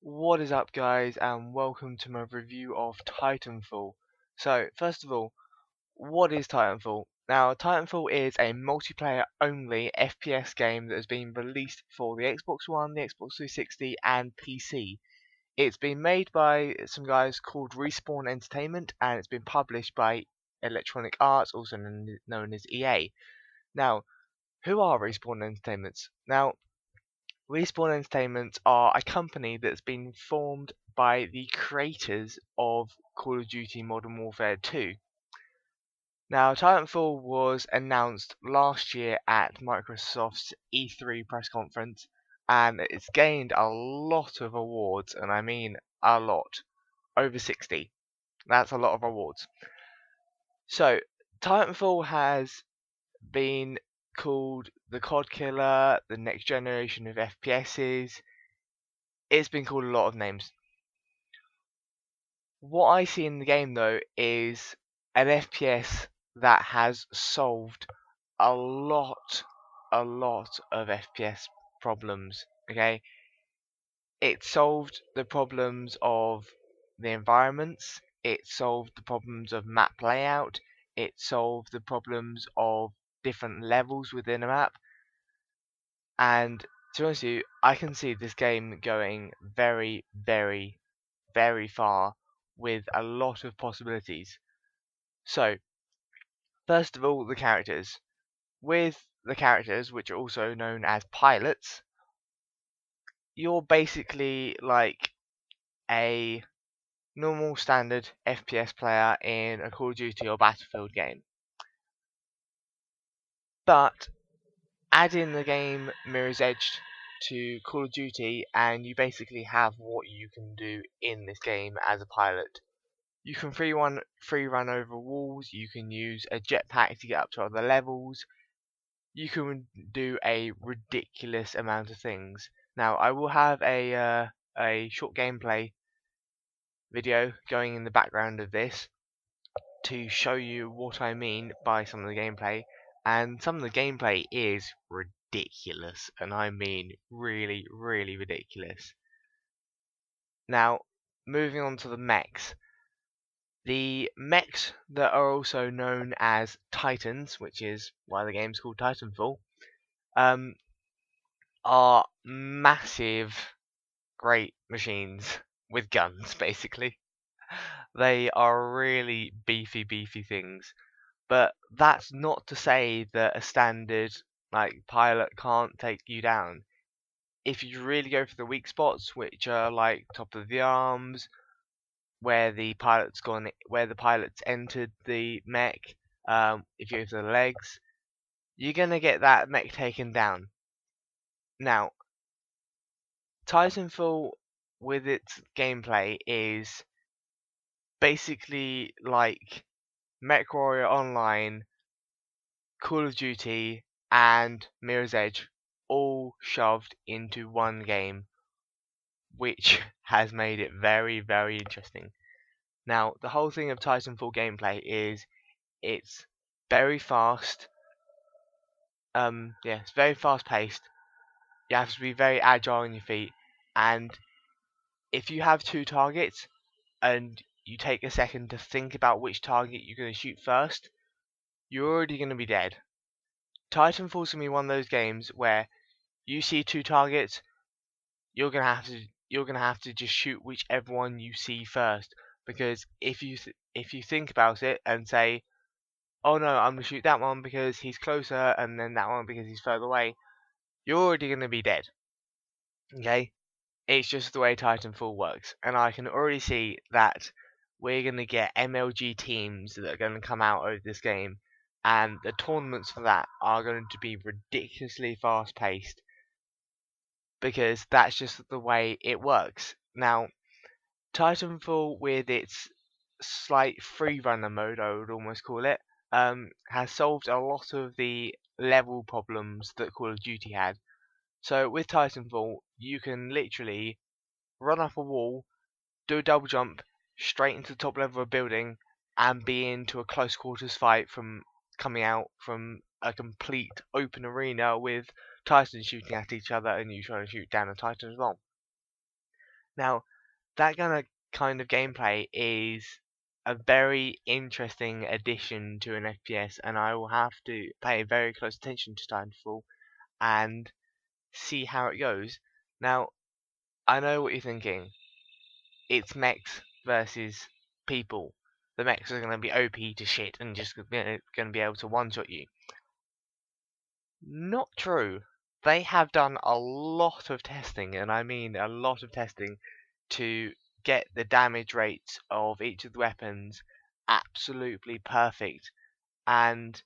What is up, guys, and welcome to my review of Titanfall. So, first of all, what is Titanfall? Now, Titanfall is a multiplayer only FPS game that has been released for the Xbox One, the Xbox 360, and PC. It's been made by some guys called Respawn Entertainment, and it's been published by Electronic Arts, also known as EA. Now, who are Respawn Entertainments? Now, Respawn Entertainment are a company that's been formed by the creators of Call of Duty Modern Warfare 2. Now, Titanfall was announced last year at Microsoft's E3 press conference, and it's gained a lot of awards, and I mean a lot. Over 60. That's a lot of awards. So, Titanfall has been called the COD Killer, the next generation of FPSs. It's been called a lot of names. What I see in the game though is an FPS that has solved a lot of FPS problems. Okay, it solved the problems of the environments, it solved the problems of map layout, it solved the problems of different levels within a map, and to be honest with you, I can see this game going very, very far with a lot of possibilities. So, first of all, the characters. With the characters, which are also known as pilots, you're basically like a normal standard FPS player in a Call of Duty or Battlefield game. But add in the game Mirror's Edge to Call of Duty, and you basically have what you can do in this game as a pilot. You can free run over walls, you can use a jetpack to get up to other levels, you can do a ridiculous amount of things. Now, I will have a short gameplay video going in the background of this to show you what I mean by some of the gameplay, and some of the gameplay is ridiculous, and I mean really, really ridiculous. Now, moving on to the mechs. The mechs that are also known as Titans, which is why the game's called Titanfall, are massive, great machines with guns, basically. They are really beefy things. But that's not to say that a standard pilot can't take you down. If you really go for the weak spots, which are like top of the arms, where the pilot's entered the mech, if you go for the legs, you're gonna get that mech taken down. Now, Titanfall with its gameplay is basically like MechWarrior Online, Call of Duty, and Mirror's Edge all shoved into one game, which has made it very, very interesting. Now, the whole thing of Titanfall gameplay is it's very fast. It's very fast paced. You have to be very agile on your feet, and if you have two targets and you take a second to think about which target you're going to shoot first, you're already going to be dead. Titanfall's going to be one of those games where you see two targets, you're going to have to just shoot whichever one you see first, because if you think about it and say, oh no, I'm going to shoot that one because he's closer and then that one because he's further away, you're already going to be dead. Okay? It's just the way Titanfall works, and I can already see that we're going to get MLG teams that are going to come out of this game, and the tournaments for that are going to be ridiculously fast paced, because that's just the way it works. Now, Titanfall, with its slight free runner mode, I would almost call it, has solved a lot of the level problems that Call of Duty had. So with Titanfall, you can literally run up a wall, do a double jump straight into the top level of a building, and be into a close quarters fight from coming out from a complete open arena with Titans shooting at each other and you trying to shoot down a Titan as well. Now, that kind of gameplay is a very interesting addition to an FPS, and I will have to pay very close attention to Titanfall and see how it goes. Now, I know what you're thinking. It's mechs versus people. The mechs are going to be OP to shit and just going to be able to one-shot you. Not true. They have done a lot of testing, and I mean a lot of testing, to get the damage rates of each of the weapons absolutely perfect. And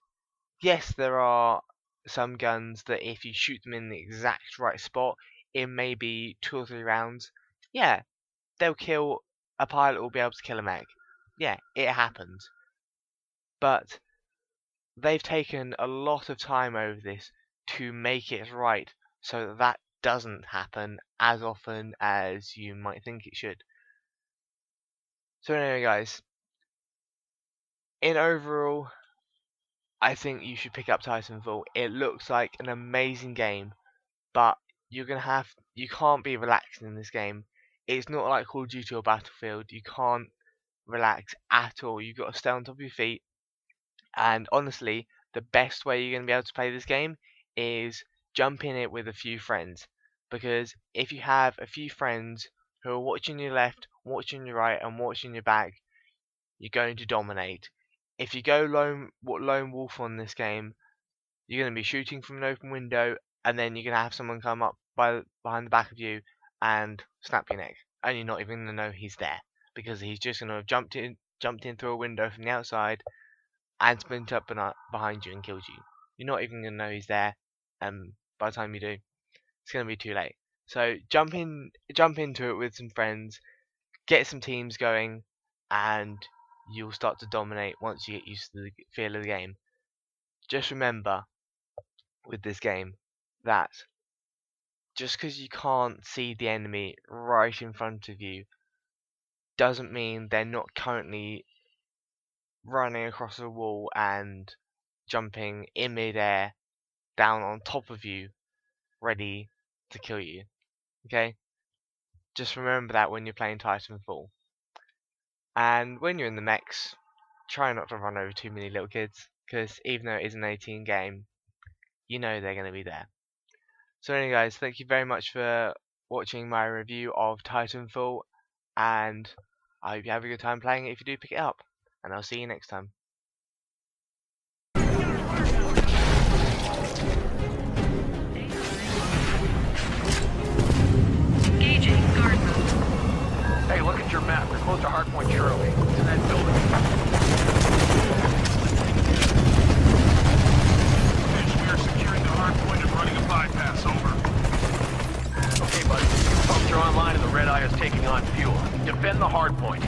yes, there are some guns that if you shoot them in the exact right spot, in maybe 2 or 3 rounds, yeah, they'll kill, a pilot will be able to kill a mech. Yeah, it happens. But they've taken a lot of time over this to make it right so that that doesn't happen as often as you might think it should. So anyway, guys, in overall, I think you should pick up Titanfall. It looks like an amazing game, but you can't be relaxing in this game. It's not like Call of Duty or Battlefield. You can't relax at all. You've got to stay on top of your feet. And honestly, the best way you're going to be able to play this game is jump in it with a few friends. Because if you have a few friends who are watching your left, watching your right, and watching your back, you're going to dominate. If you go lone wolf on this game, you're going to be shooting from an open window, and then you're going to have someone come up behind the back of you and snap your neck, and you're not even going to know he's there because he's just going to have jumped in through a window from the outside and sprint up behind you and killed you. You're not even going to know he's there, and by the time you do, it's going to be too late. So jump into it with some friends, get some teams going, and you'll start to dominate once you get used to the feel of the game. Just remember with this game that just because you can't see the enemy right in front of you doesn't mean they're not currently running across a wall and jumping in midair down on top of you, ready to kill you. Okay? Just remember that when you're playing Titanfall. And when you're in the mechs, try not to run over too many little kids, because even though it is an 18 game, you know they're going to be there. So anyway guys, thank you very much for watching my review of Titanfall, and I hope you have a good time playing it if you do pick it up, and I'll see you next time. Hey, look at your map. We're close to Hardpoint Charlie. It's in that building. We are securing the hardpoint and running a bypass. Over. Okay, buddy. Pumps are online and the Red Eye is taking on fuel. Defend the hardpoint.